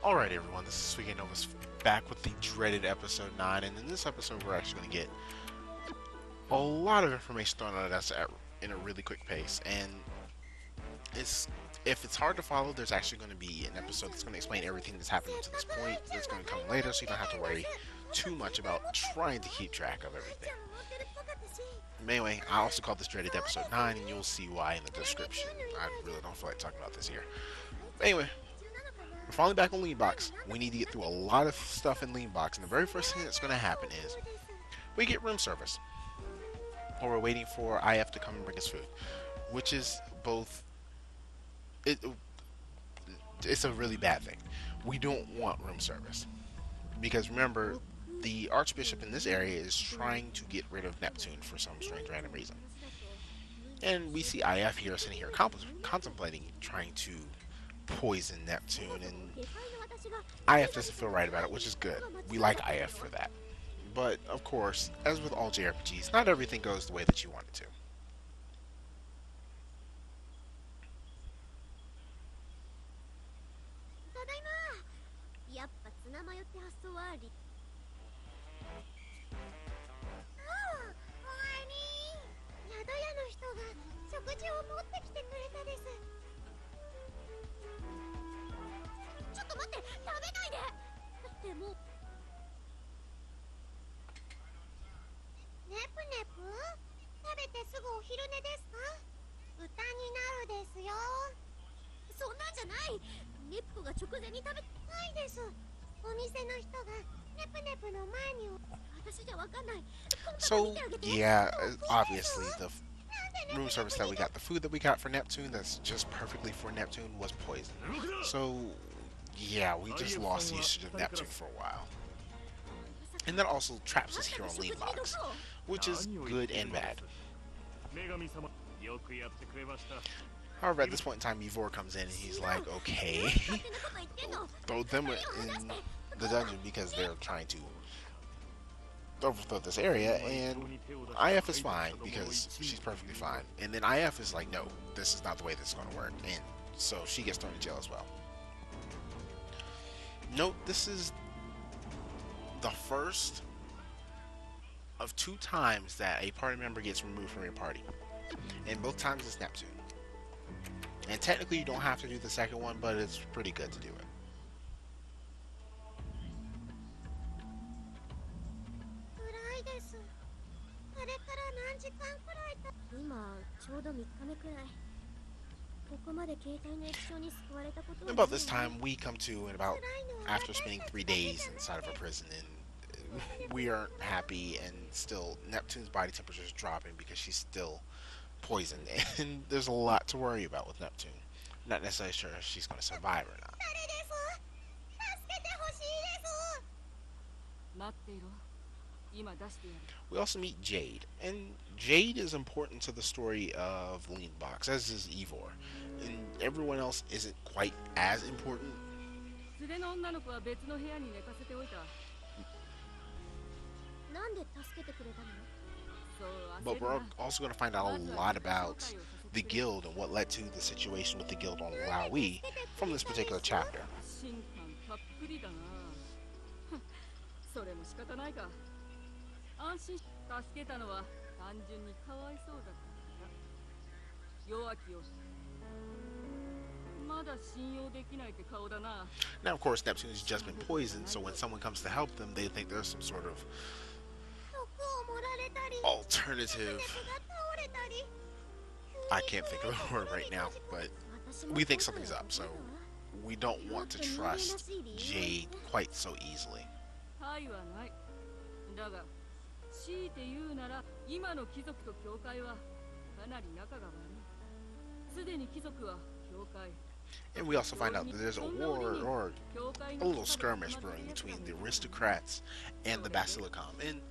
Alright everyone, this is Sweet Nova's back with the dreaded episode 9, and in this episode we're actually going to get a lot of information thrown at us in a really quick pace, and it's if it's hard to follow, there's actually going to be an episode that's going to explain everything that's happened to this point that's going to come later, so you don't have to worry too much about trying to keep track of everything. Anyway, I also call this dreaded episode 9, and you'll see why in the description. I really don't feel like talking about this here. But anyway, we're finally back on Leanbox. We need to get through a lot of stuff in Leanbox, and the very first thing that's going to happen is we get room service, or we're waiting for IF to come and bring us food, which is both. It's a really bad thing. We don't want room service because remember, the Archbishop in this area is trying to get rid of Neptune for some strange random reason, and we see IF here sitting here contemplating trying to poison Neptune, and IF doesn't feel right about it, which is good. We like IF for that. But, of course, as with all JRPGs, not everything goes the way that you want it to. So, yeah, obviously the room service that we got, the food that we got for Neptune that's just perfectly for Neptune was poison. So, yeah, we just lost usage of Neptune for a while. And that also traps us here on Leanbox, which is good and bad. However, at this point in time, Ivor comes in and he's like, okay, throw them in the dungeon because they're trying to overthrow this area, and IF is fine because she's perfectly fine. And then IF is like, no, this is not the way this is going to work, and so she gets thrown in jail as well. Note, this is the first of 2 times that a party member gets removed from your party, and both times it's Neptune. And technically you don't have to do the second one, but it's pretty good to do it. About this time we come to, and about after spending 3 days inside of a prison, and we aren't happy, and still Neptune's body temperature is dropping because she's still poisoned, and there's a lot to worry about with Neptune. Not necessarily sure if she's going to survive or not. We also meet Jade, and Jade is important to the story of Leanbox, as is Ivor, and everyone else isn't quite as important. But we're also going to find out a lot about the guild and what led to the situation with the guild on Laui from this particular chapter. Now, of course, Neptune has just been poisoned, so when someone comes to help them, they think there's some sort of alternative. I can't think of the word right now, but we think something's up, so we don't want to trust Jade quite so easily. And we also find out that there's a war, or a little skirmish brewing between the aristocrats and the Basilicom. And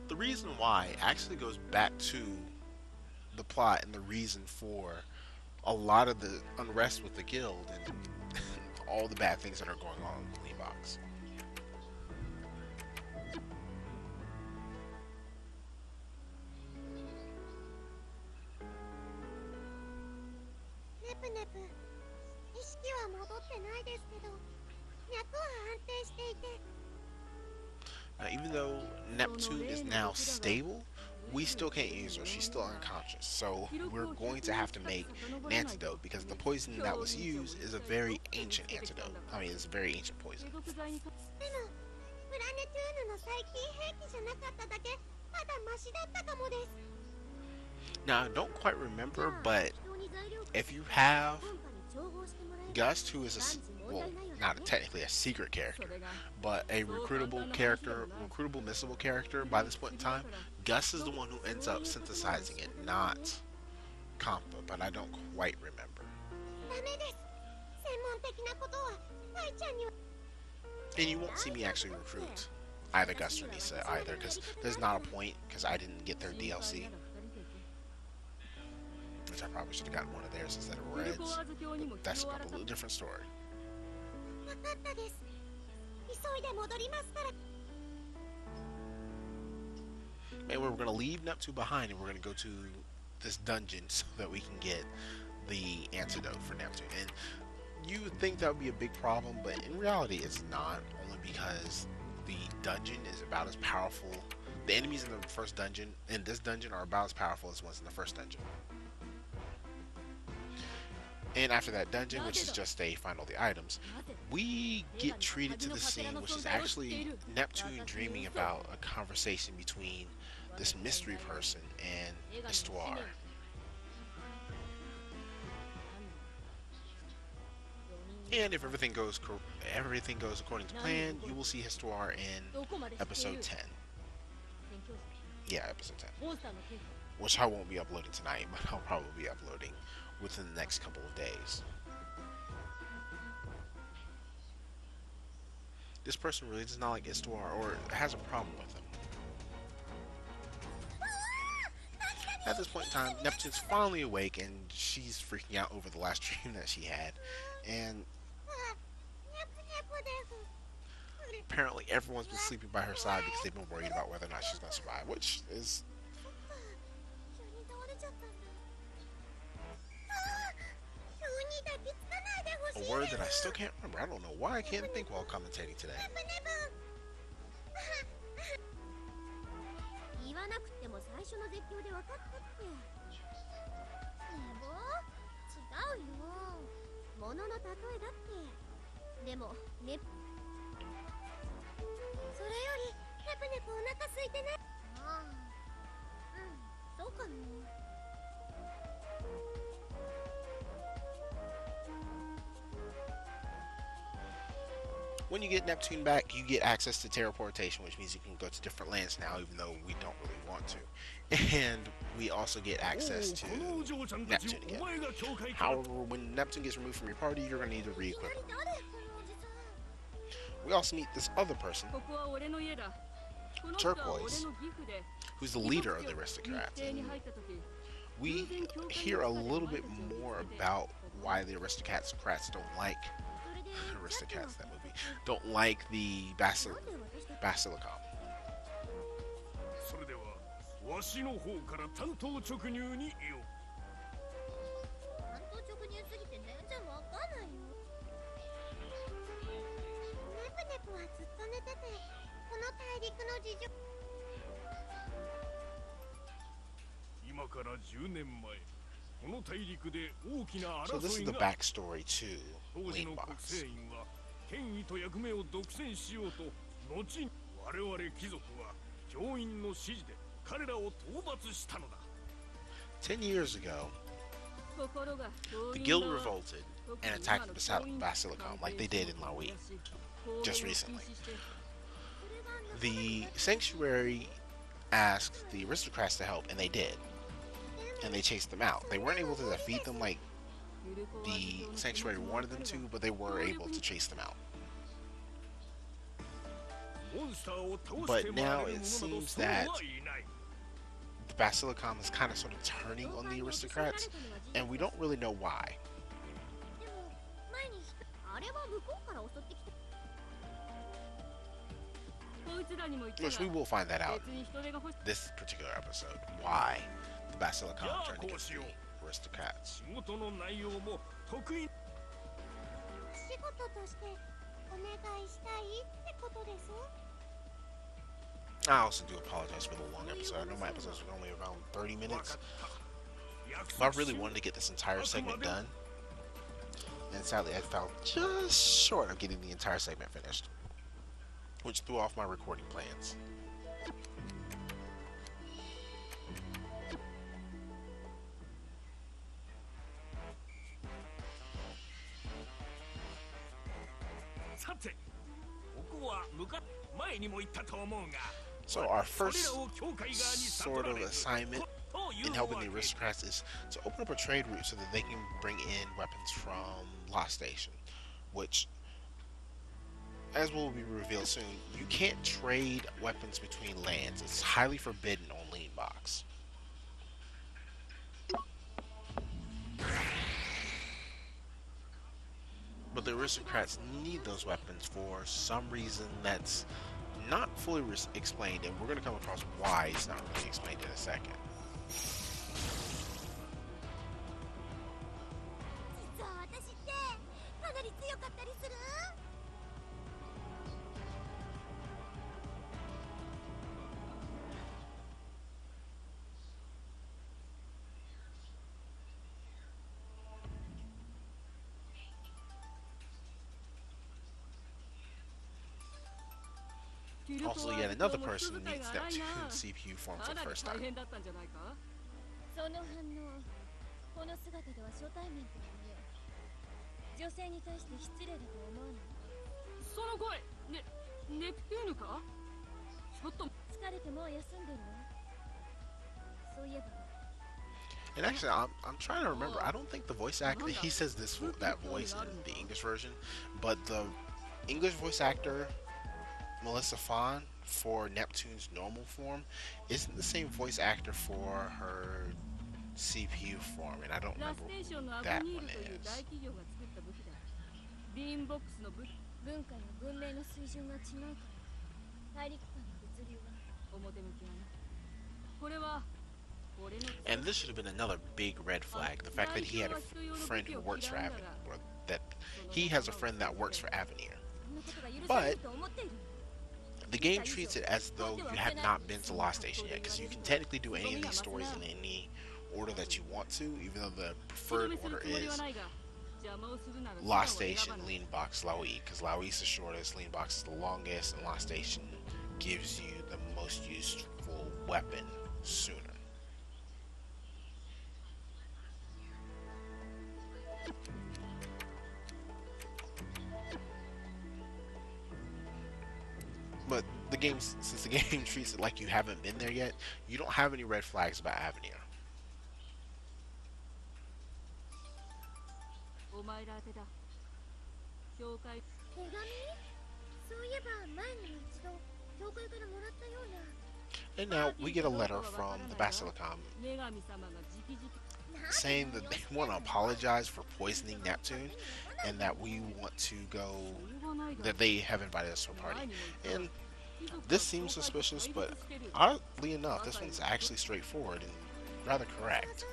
the reason why actually goes back to the plot and the reason for a lot of the unrest with the guild and all the bad things that are going on in Leanbox. even though Neptune is now stable, we still can't use her. She's still unconscious. So we're going to have to make an antidote because the poison that was used is a very ancient antidote. I mean, it's a very ancient poison. Now, I don't quite remember, but if you have Gust, who is well, not technically a secret character, but a recruitable character, recruitable missable character by this point in time, Gus is the one who ends up synthesizing it, not Compa, but I don't quite remember. And you won't see me actually recruit either Gus or Nisa either, because there's not a point, because I didn't get their DLC. Which I probably should have gotten one of theirs instead of Red's, but that's a completely different story. And we're going to leave Neptune behind and we're going to go to this dungeon so that we can get the antidote for Neptune. And you would think that would be a big problem, but in reality it's not, only because the dungeon is about as powerful. The enemies in the first dungeon, in this dungeon, are about as powerful as ones in the first dungeon. And after that dungeon, which is just a find all the items, we get treated to the scene, which is actually Neptune dreaming about a conversation between this mystery person and Histoire. And if everything goes according to plan, you will see Histoire in episode 10. Yeah, episode 10. Which I won't be uploading tonight, but I'll probably be uploading within the next couple of days. This person really does not like Histoire, or has a problem with him. At this point in time, Neptune's finally awake, and she's freaking out over the last dream that she had. And apparently everyone's been sleeping by her side because they've been worried about whether or not she's going to survive, which is a word that I still can't remember. I don't know why I can't think while commentating today. When you get Neptune back, you get access to teleportation, which means you can go to different lands now, even though we don't really want to. And we also get access to Neptune again. However, when Neptune gets removed from your party, you're going to need to re-equip him. We also meet this other person, Turquoise, who's the leader of the aristocrats. And we hear a little bit more about why the aristocrats don't like that movie, don't like the Basilicom. So this is the backstory to Leanbox. Ten years ago, the guild revolted and attacked the Basilicom like they did in Laui just recently. The Sanctuary asked the aristocrats to help, and they did. And they chased them out. They weren't able to defeat them like the Sanctuary wanted them to, but they were able to chase them out. But now it seems that the Basilicom is kind of sort of turning on the aristocrats, and we don't really know why. Which we will find that out in this particular episode, why the Basilicom turned against the aristocrats. I also do apologize for the long episode. I know my episodes are only around 30 minutes, but I really wanted to get this entire segment done, and sadly I fell just short of getting the entire segment finished, which threw off my recording plans. So our first sort of assignment in helping the aristocrats is to open up a trade route so that they can bring in weapons from Lost Station, which, as will be revealed soon, you can't trade weapons between lands. It's highly forbidden on Leanbox. But the aristocrats need those weapons for some reason that's not fully explained, and we're going to come across why it's not really explained in a second. Also, yet another person needs Neptune CPU form for the first time. And actually, I'm trying to remember. I don't think the voice actor, he says that voice in the English version, but the English voice actor Melissa Fawn for Neptune's normal form isn't the same voice actor for her CPU form, and I don't remember who that one is. And this should have been another big red flag, the fact that he had a friend who works for Avenir, or that he has a friend that works for Avenir. But the game treats it as though you have not been to Lost Station yet, because you can technically do any of these stories in any order that you want to, even though the preferred order is Lost Station, Leanbox, Laois, because Laois is the shortest, Leanbox is the longest, and Lost Station gives you the most useful weapon sooner. But the game, since the game treats it like you haven't been there yet, you don't have any red flags about Avenir. And now we get a letter from the Basilicom saying that they want to apologize for poisoning Neptune, and that we want to go, that they have invited us to a party. And this seems suspicious, but oddly enough, this one's actually straightforward and rather correct.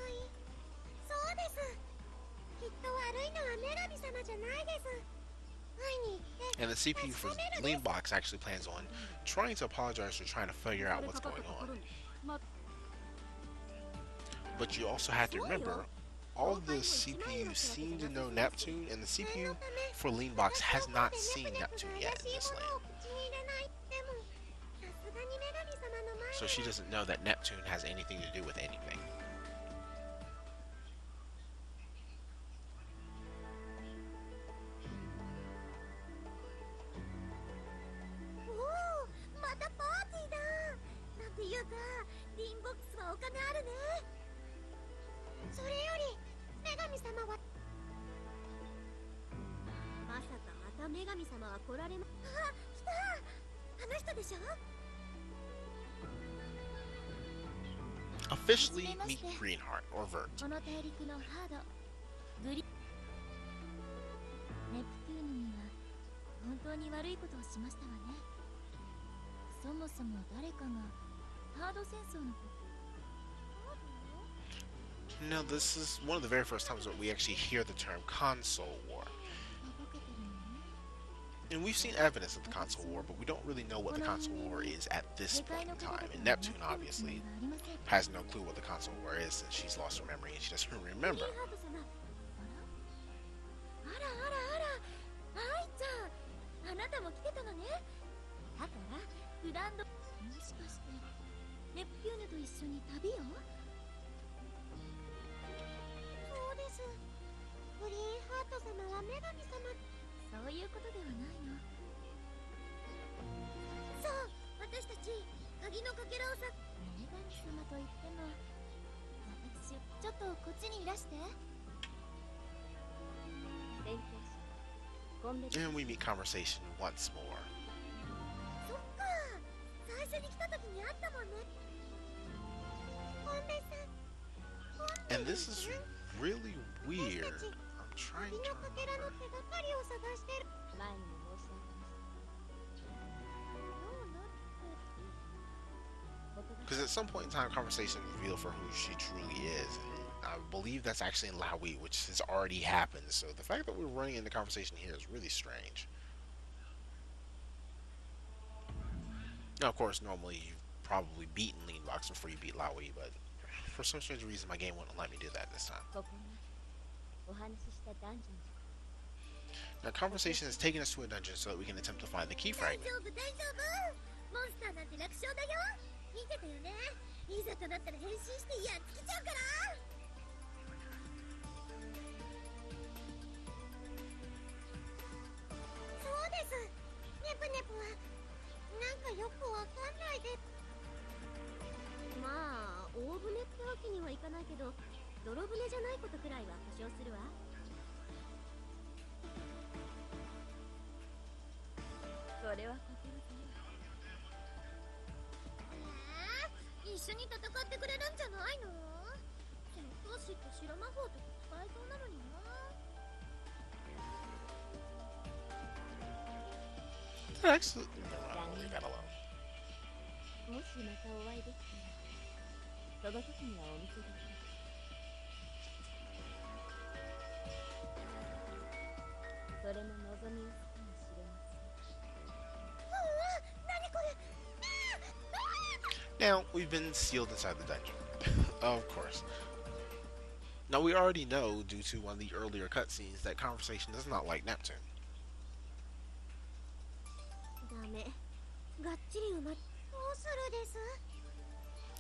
And the CPU for Leanbox actually plans on trying to apologize for trying to figure out what's going on. But you also have to remember, all the CPUs seem to know Neptune, and the CPU for Leanbox has not seen Neptune yet in this land. So she doesn't know that Neptune has anything to do with anything. Officially meet Greenheart, or Vert. Now, this is one of the very first times that we actually hear the term console war. And we've seen evidence of the console war, but we don't really know what the console war is at this point in time. And Neptune obviously has no clue what the console war is since she's lost her memory and she doesn't remember. あなたも来てたのね。だからグランドもしかしてネプキューヌと一緒に旅を？そうです。グリーンハート様は女神様。そういうことではないの。そう、私たち鍵のかけらをさ。女神様と言っても、私ちょっとこっちにいらして。勉強し。And we meet conversation once more. And this is really weird. I'm trying to remember. Because at some point in time, conversation revealed for who she truly is. And I believe that's actually in Laui, which has already happened. So the fact that we're running into conversation here is really strange. Now, of course, normally you've probably beaten Leanbox before you beat Laui, but for some strange reason, my game wouldn't let me do that this time. Now, conversation has taken us to a dungeon so that we can attempt to find the key fragment. Actually, no, leave that alone. Now, we've been sealed inside the dungeon. Of course. Now, we already know, due to one of the earlier cutscenes, that conversation does not like Neptune.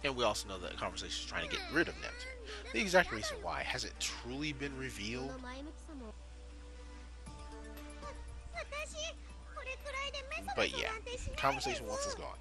And we also know that conversation is trying to get rid of Neptune. The exact reason why hasn't truly been revealed. But yeah, conversation once is gone.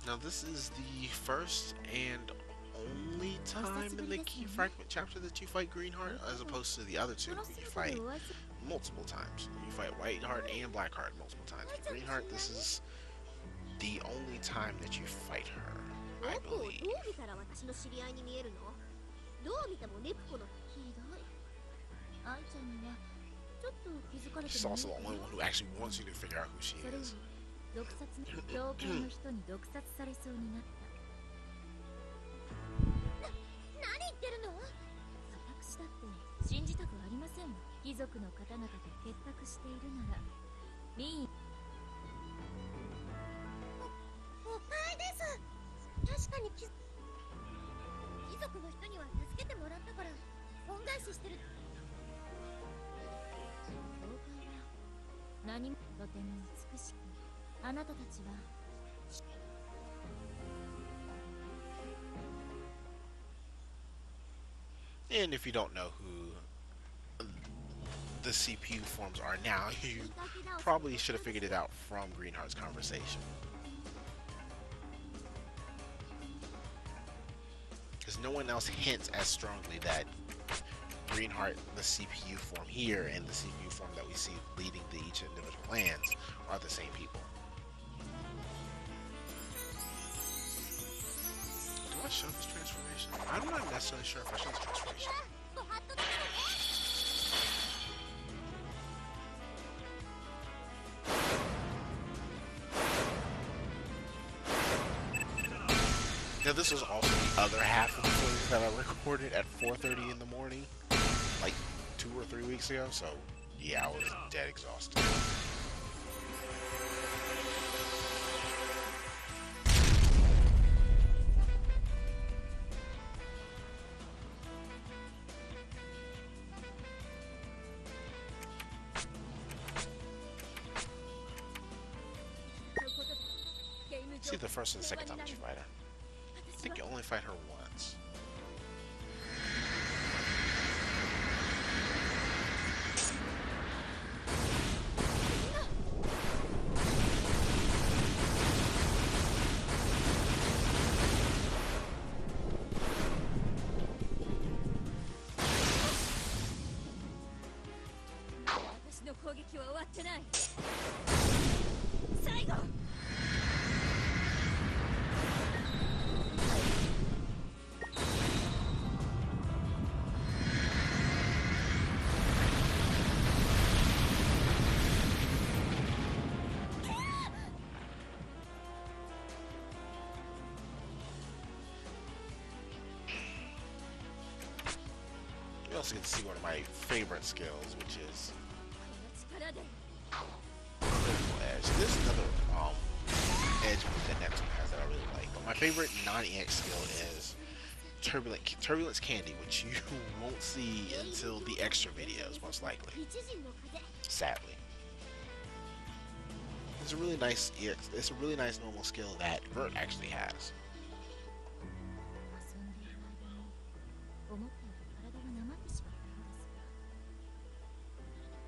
Now this is the first and only time in the key fragment chapter that you fight Greenheart, as opposed to the other two where you fight multiple times. You fight Whiteheart and Blackheart multiple times. But Greenheart, this is the only time that you fight her, I believe. She's also the only one who actually wants you to figure out who she is. And if you don't know who the CPU forms are now, you probably should have figured it out from Greenheart's conversation. Because no one else hints as strongly that Greenheart, the CPU form here, and the CPU form that we see leading to each individual lands are the same people. show this transformation? I'm not necessarily sure if I show this transformation. Now this was also the other half of the footage that I recorded at 4:30 in the morning, like 2 or 3 weeks ago, so yeah, I was dead exhausted. See the first and second time that you fight her. I think you only fight her once. We also get to see one of my favorite skills, which is critical edge. There's another edge that Neptune has that I really like. But my favorite non-EX skill is Turbulence Candy, which you won't see until the extra videos, most likely. Sadly. It's a really nice EX. It's a really nice normal skill that Vert actually has.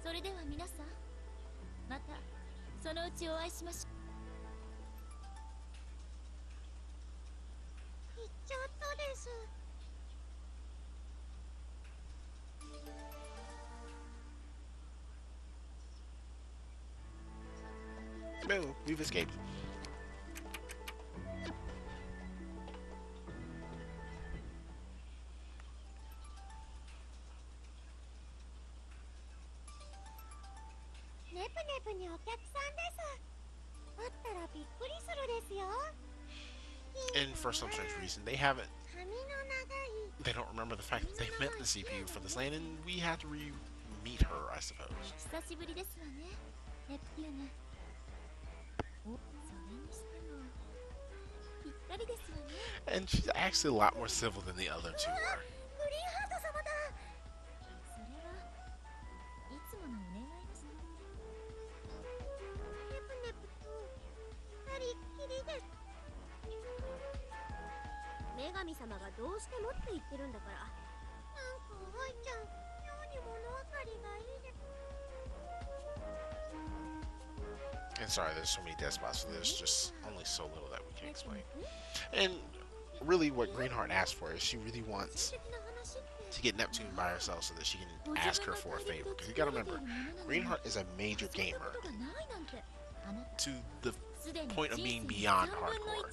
それでは皆さん、またそのうちお会いしましょう。行っちゃったです。No, we've escaped. And for some strange reason, they don't remember the fact that they met the CPU for this land, and we had to re-meet her, I suppose. And she's actually a lot more civil than the other two were. And sorry, there's so many dead spots, so there's just only so little that we can explain. And really what Greenheart asked for is she really wants to get Neptune by herself so that she can ask her for a favor. Because you gotta remember, Greenheart is a major gamer to the point of being beyond hardcore.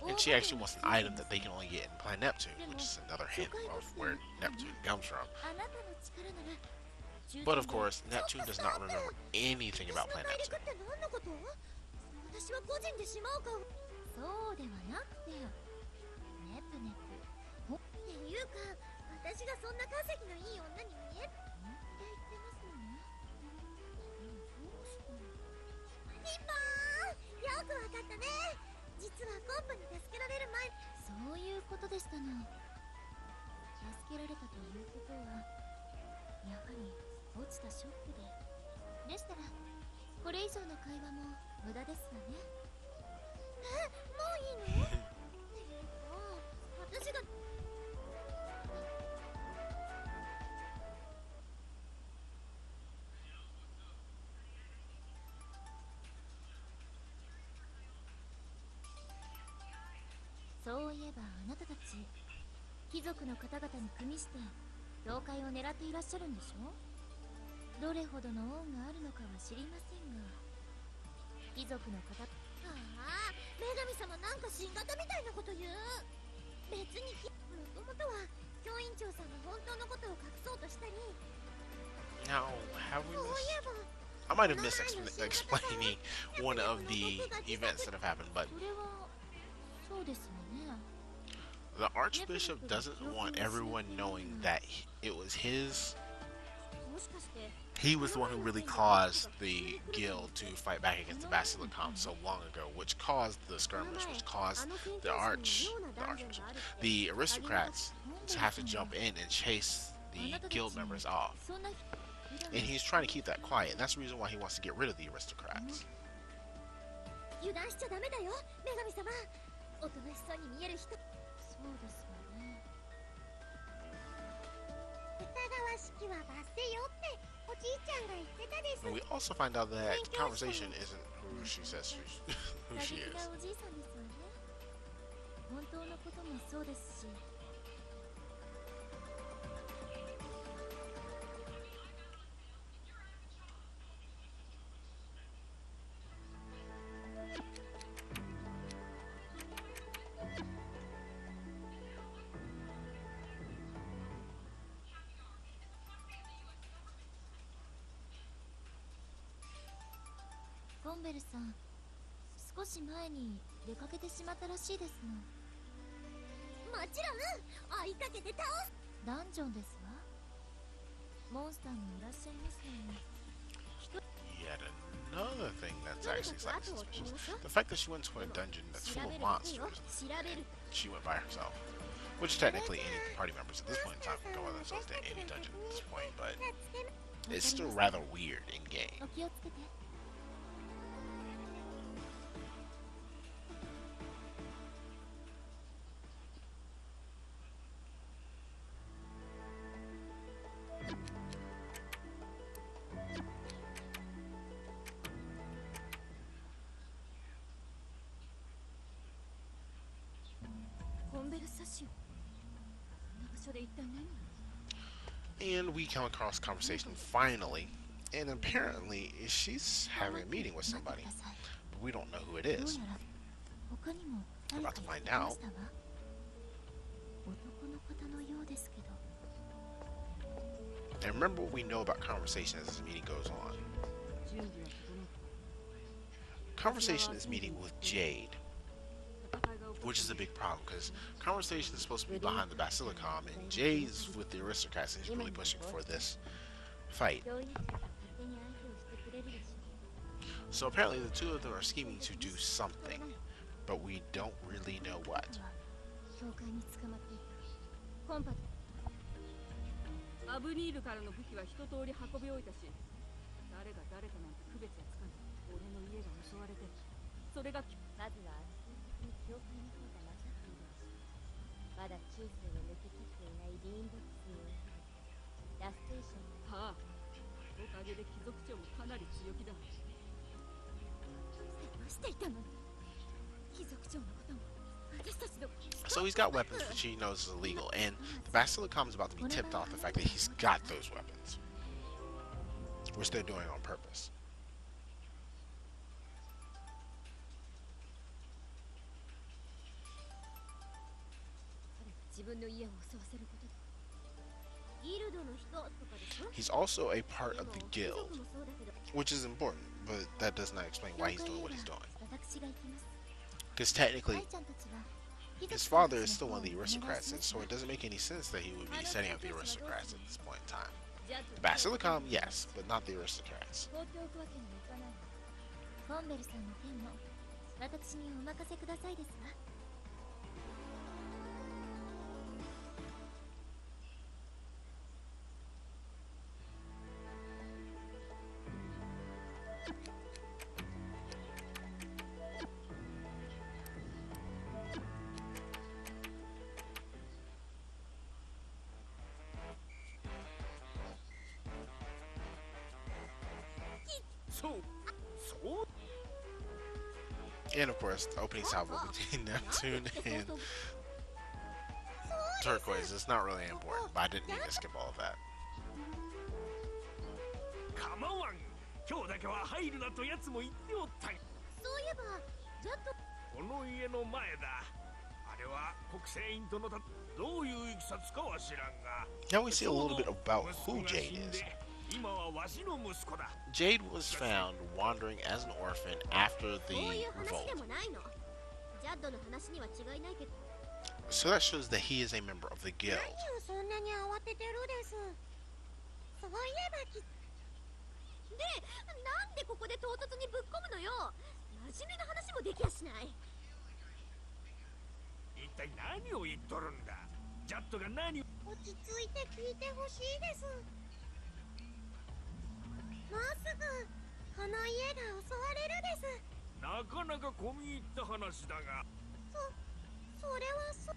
And she actually wants an item that they can only get in Planet Neptune, which is another hint of where Neptune comes from. But of course, Neptune does not remember anything about Planet Neptune.そういえばあなたたち貴族の方々に組みして教会を狙っていらっしゃるんでしょ。どれほどの恩があるのかは知りませんが、貴族の方、ああ、女神様なんか新型みたいなこと言う。別にもともとは教員長さんが本当のことを隠そうとしたり。 Now, have we そうい missed? えば I might have missed explaining one of the events that have happened, but それはそうですよね。 the Archbishop doesn't want everyone knowing that it was his. もしかして He was the one who really caused the guild to fight back against the Basilicom so long ago, which caused the skirmish, which caused the aristocrats to have to jump in and chase the guild members off. そんな And he's trying to keep that quiet, and that's the reason why he wants to get rid of the aristocrats. 油断しちゃダメだよ、女神様。おとなしそうに見える人。そうですよね。疑わしきは罰せよっておじいちゃんが言ってたです。 And we also find out that conversation isn't who she says who she 過激 is. なおじいさんですよね。本当のこともそうですし。コンベルさん、少し前に出かけてしまったらしいですの。もちろん追いかけて倒す。ダンジョンですわ。モンスターもいらっしゃいますのに。 Yet another thing that's actually slightly suspicious. The fact that she went to a dungeon that's full of monsters, and she went by herself. Which technically any party members at this point in time can go by themselves to any dungeon at this point, but it's still rather weird in game. お気をつけて。 コンベルサシオ。こんな場所で一体何が。 And we come across conversation finally, and apparently she's having a meeting with somebody, but we don't know who it どう is. やら他にも We're 誰 about か to 言っ find てま out. したわ。男の方のようですけど。 And remember what we know about conversation as this meeting goes on. Conversation is meeting with Jade, which is a big problem because Conversation is supposed to be behind the Basilicom, and Jade's with the aristocrats, and he's really pushing for this fight. 教員長が勝手に相手をしてくれるでしょう。 So apparently the two of them are scheming to do something, but we don't really know what. 教会に捕まっていたコンパテ。アブニールからの武器は一通り運び終えたし、誰が誰かなんて区別がつかない。俺の家が襲われて、それがまずは圧倒的に教会の方が勝っているし、まだ中世を抜け切っていないリーンボックスにおいてラステーション。はあ、おかげで貴族長もかなり強気だ。していたのに貴族長のことも私たちの。 So he's got weapons which he knows is illegal, and the Basilicom is about to be tipped off the fact that he's got those weapons, which they're doing on purpose. 自分の家を襲わせることで。ギルドの人とかでしょ。 He's also a part of the 貴 guild, 族もそうだけど。 which is important, but that does not explain why he's doing what he's doing. 私が行きます。 Because technically, 愛ちゃんたちは his father is still one of the aristocrats, and so it doesn't make any sense that he would be setting up the aristocrats at this point in time. The Basilicom, yes, but not the aristocrats. 放っておくわけにはいかない。コンベルさんの件も私にお任せくださいですわ。 And of course, the opening salvo between Neptune and Turquoise is not really important, but I didn't mean to skip all of that. 構わん。今日だけは入るなとやつも言っておったん。そういえばジャット。ここの家の前だ。あれは国政院とのどういういきさつかは知らんが。Now we see a little bit about who Jade is. 今はわしの息子だ。Jade was found wandering as an orphan after the こういう話 revolt. でもないの。ジャッドの話には違いないけど。So that shows that he is a member of the guild. 何をそんなに慌ててるです。そういえばで、なんでここで唐突にぶっ込むのよ。真面目な話もできやしない。一体何を言っとるんだ。ジャッドが何を。落ち着いて聞いてほしいです。もうすぐこの家が襲われるです。なかなか込み入った話だが。それは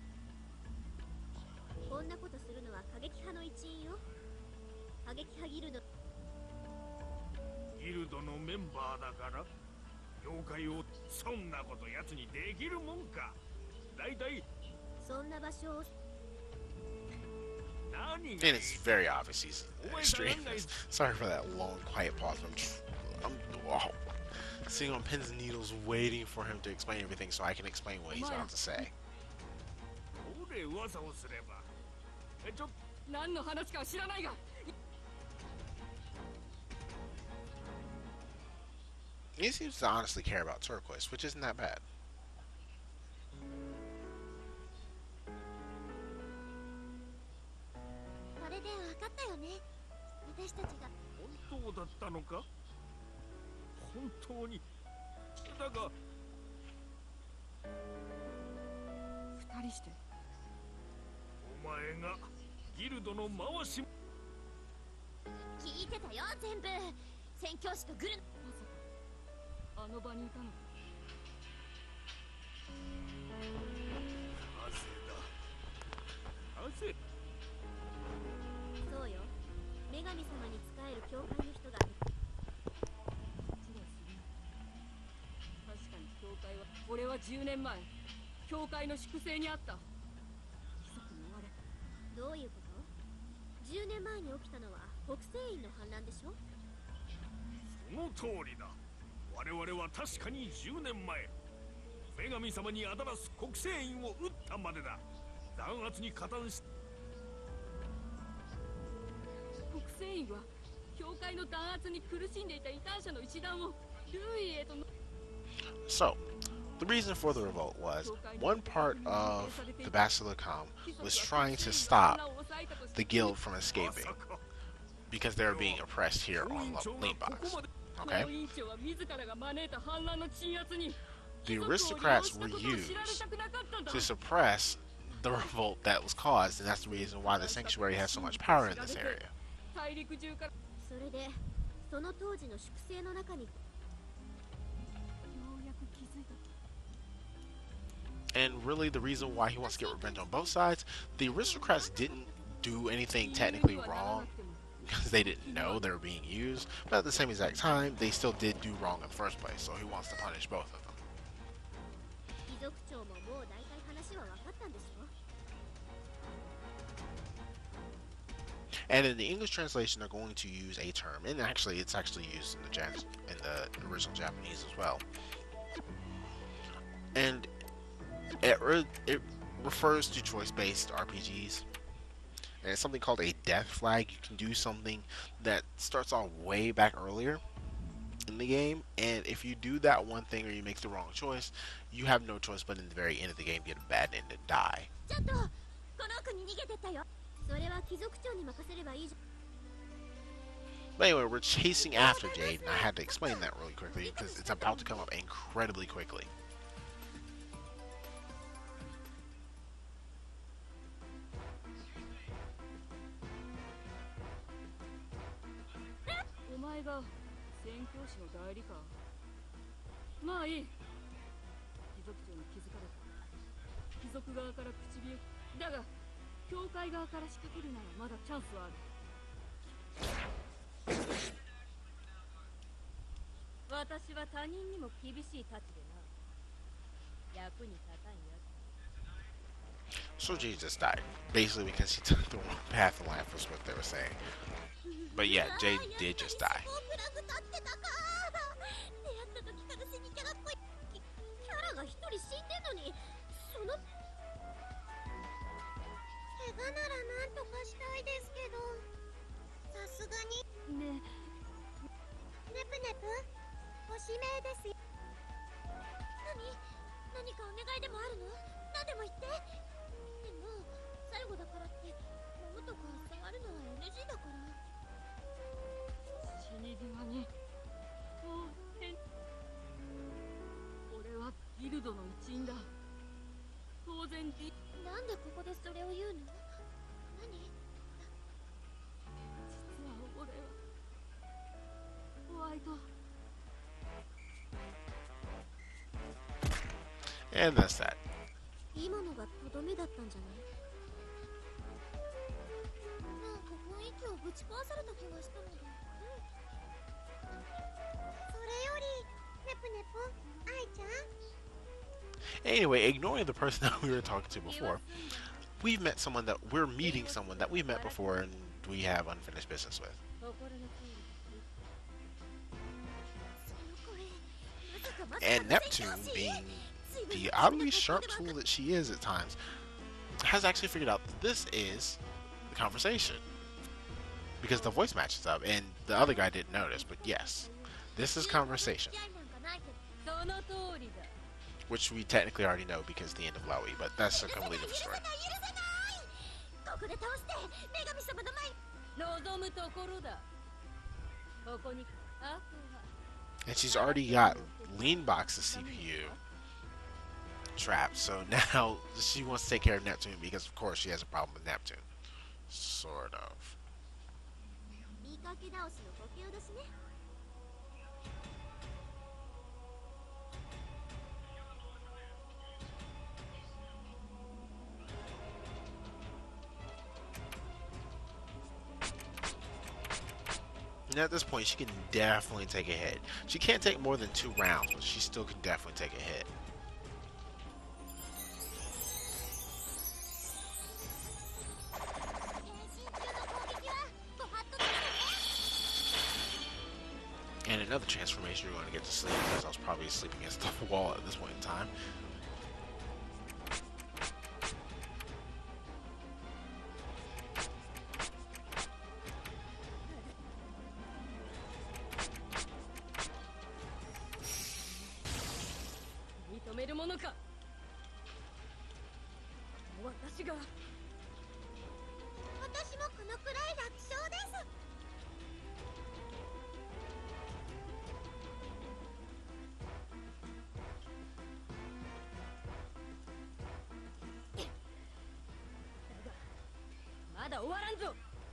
こんなことするのは過激派の一員よ。過激派ギルドのメンバーだから妖怪をそんなこと奴にできるもんか。だいたいそんな場所を And it's very obvious he's an extremist. Sorry for that long, quiet pause. I'm sitting on pins and needles waiting for him to explain everything so I can explain what he's about to say. 俺噂をすれば。何の話か知らないが。He seems to honestly care about Turquoise, which isn't that bad. これで分かったよね。私たちが本当だったのか。本当に。だが二人してお前がギルドの回し。聞いてたよ全部。宣教師とグル。まさかあの場にいたの。なぜだ。なぜ。そうよ。女神様に仕える教会の人が。確かに教会は。俺は10年前教会の粛清にあった。貴族に追われ。どういうこと？ 10 年前に起きたのは北西院の反乱でしょ。その通りだ。我々は確かに10年前女神様にあだらす国政院を撃ったまでだ。弾圧に加担し。国政院は教会の弾圧に苦しんでいた異端者の一団をルーイへと。 So, the reason for the revolt was one part of the Basilicom was trying to stop the guild from escaping because they were being oppressed here on Leanbox. Okay? The aristocrats were used to suppress the revolt that was caused, and that's the reason why the sanctuary has so much power in this area. それでその当時の粛清の中に。 And really, the reason why he wants to get revenge on both sides, the aristocrats didn't do anything technically wrong because they didn't know they were being used, but at the same exact time, they still did do wrong in the first place, so he wants to punish both of them. 貴族長ももう大体話は分かったんでしょ。 And in the English translation, they're going to use a term, and actually, it's actually used in the original Japanese as well. And it refers to choice-based RPGs, and it's something called a death flag. You can do something that starts off way back earlier in the game, and if you do that one thing or you make the wrong choice, you have no choice but in the very end of the game get a bad end and die. But anyway, we're chasing after Jade, and I had to explain that really quickly because it's about to come up incredibly quickly. お前が宣教師の代理か。まあいい。貴族長に気づかれた。貴族側から唇だが教会側から仕掛けるならまだチャンスはある。私は他人にも厳しい太刀でな。役に立たんや。 So Jade just died, basically because he took the wrong path in life, was what they were saying. But yeah, Jade did just die. いですけど、さすがにねネプネプご指名ですよ。何かお願いでもあるの？何でも言って。でも最後だからって揉むとか触るのは NG だから。死に際にもう俺はギルドの一員だ。当然なんでここでそれを言うの？何？実は俺はホワイト。 And that's that. 今のがとどめだったんじゃない？なんか雰囲気をぶち壊された気がしたので。それよりネプネポ愛ちゃん。Anyway, ignoring the person that we were talking to before, we're meeting someone that we met before and we have unfinished business with. And Neptune, being the oddly sharp tool that she is at times, has actually figured out that this is the conversation. Because the voice matches up, and the other guy didn't notice, but yes, this is conversation. Which we technically already know because the end of Laui, but that's a completely different story. And she's already got Leanbox's CPU trapped, so now she wants to take care of Neptune because, of course, she has a problem with Neptune. Sort of. And at this point, she can definitely take a hit. She can't take more than 2 rounds, but she still can definitely take a hit. And another transformation, you're going to get to sleep because I was probably sleeping against the wall at this point in time.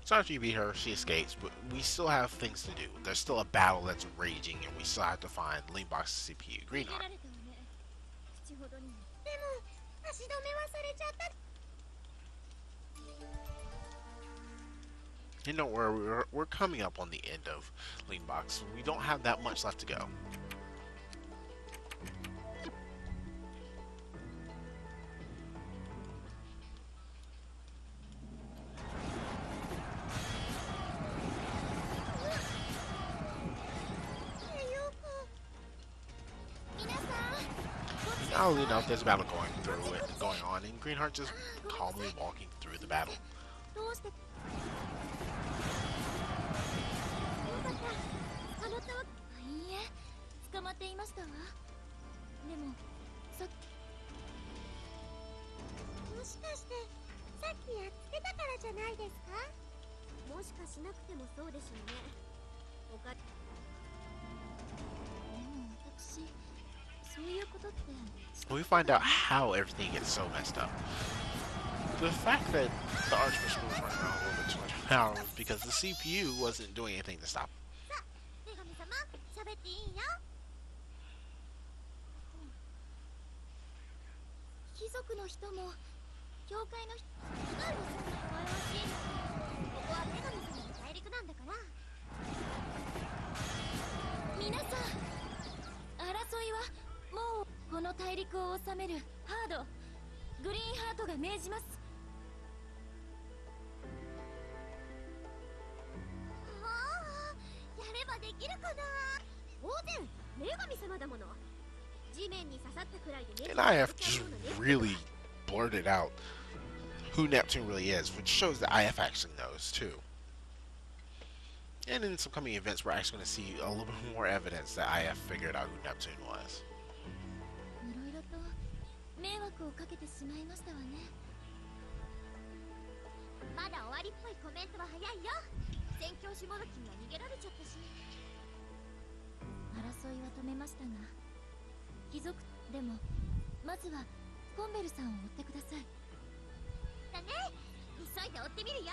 So after you beat her, she escapes, but we still have things to do. There's still a battle that's raging, and we still have to find Leanbox's CPU, Greenheart. And don't worry, we're coming up on the end of Leanbox. We don't have that much left to go. Oddly enough, there's a battle going on, and Greenheart just calmly walking through the battle. We find out how everything gets so messed up. The fact that the Archbishop was running around a little bit too much power was because the CPU wasn't doing anything to stop him. And I have just really blurted out who Neptune really is, which shows that IF actually knows too. And in some coming events, we're actually going to see a little bit more evidence that IF figured out who Neptune was. いろいろと迷惑をかけてしまいましたわね。まだ終わりっぽいコメントは早いよ。宣教師モドキンが逃げられちゃったし。争いは止めましたが、貴族でもまずはコンベルさんを追ってください。だね。急いで追ってみるよ。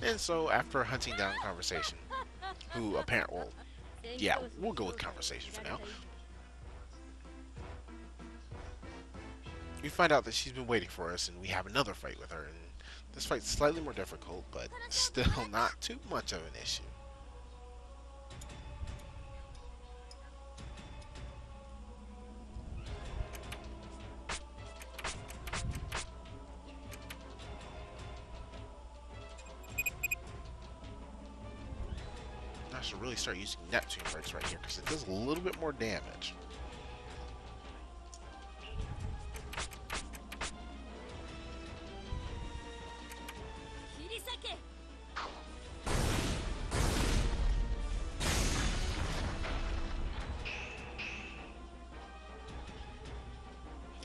And so, after hunting down Conversation, who apparently, well, yeah, we'll go with Conversation for now. We find out that she's been waiting for us, and we have another fight with her. And this fight's slightly more difficult, but still not too much of an issue. I should really start using Neptune breaks right here because it does a little bit more damage.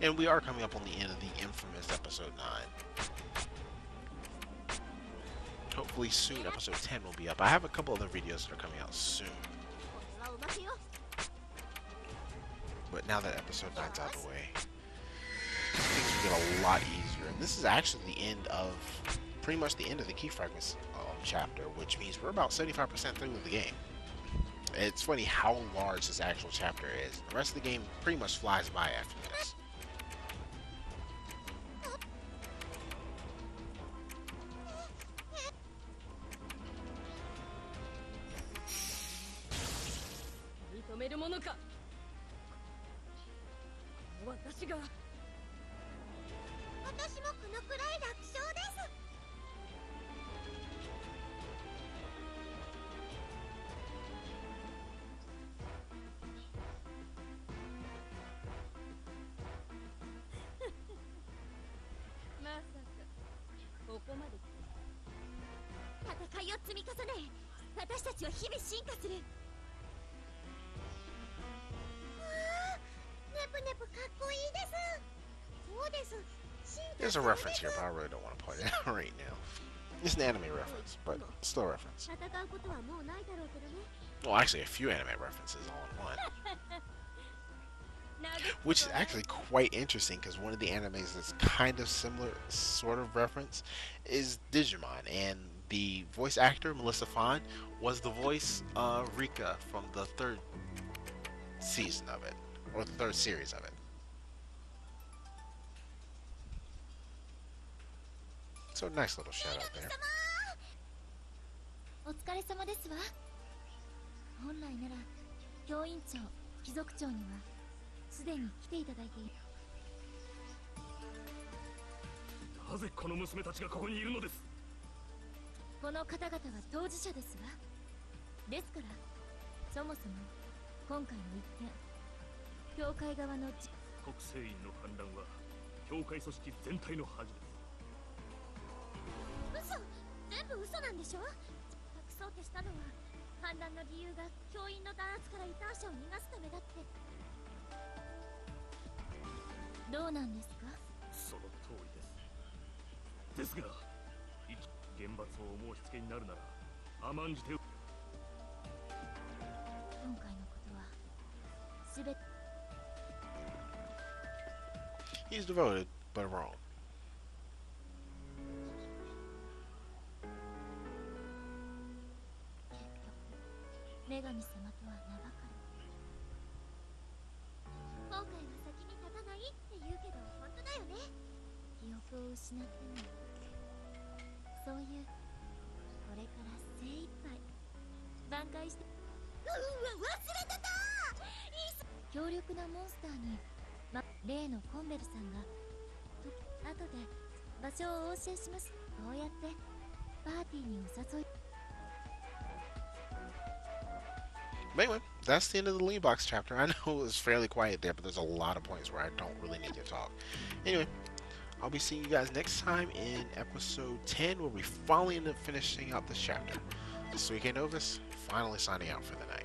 And we are coming up on the end of the infamous episode 9. Hopefully soon episode 10 will be up. I have a couple other videos that are coming out soon. But now that episode 9's out of the way, things will get a lot easier. And this is actually the end of, pretty much the end of the Key Fragments chapter, which means we're about 75% through the game. It's funny how large this actual chapter is. The rest of the game pretty much flies by after this. There's a reference here, but I really don't want to point it out right now. It's an anime reference, but still a reference. Well, actually, a few anime references all in one. Which is actually quite interesting, because one of the animes that's kind of similar, sort of reference, is Digimon. And the voice actor, Melissa Fahn, was the voice of Rika from the 3rd season of it, or the 3rd series of it. So nice little shout out there. お疲れ様ですわ。本来なら教員長、貴族長にはすでに来ていただいている。なぜこの娘たちがここにいるのです。この方々は当事者ですわ。ですからそもそも今回の一件、教会側の国政院の反乱は教会組織全体の恥です。嘘、全部嘘なんでしょ。隠そうとしたのは反乱の理由が教員の弾圧から異端者を逃がすためだって。どうなんですか。その通りです。ですが厳罰をお申し付けになるなら甘んじて。今回のことはすべて。 He's devoted, but wrong. 女神様とは名ばかり。今回は先に立たないって言うけど本当だよね。記憶を失ってもそういうこれから精一杯挽回して。忘れてた。強力なモンスターに、例のコンベルさんが後で場所をお教えします。こうやってパーティーにお誘い。 But anyway, that's the end of the Leanbox chapter. I know it was fairly quiet there, but there's a lot of points where I don't really need to talk. Anyway, I'll be seeing you guys next time in episode 10, where we finally end up finishing out this chapter. This is Novus, finally signing out for the night.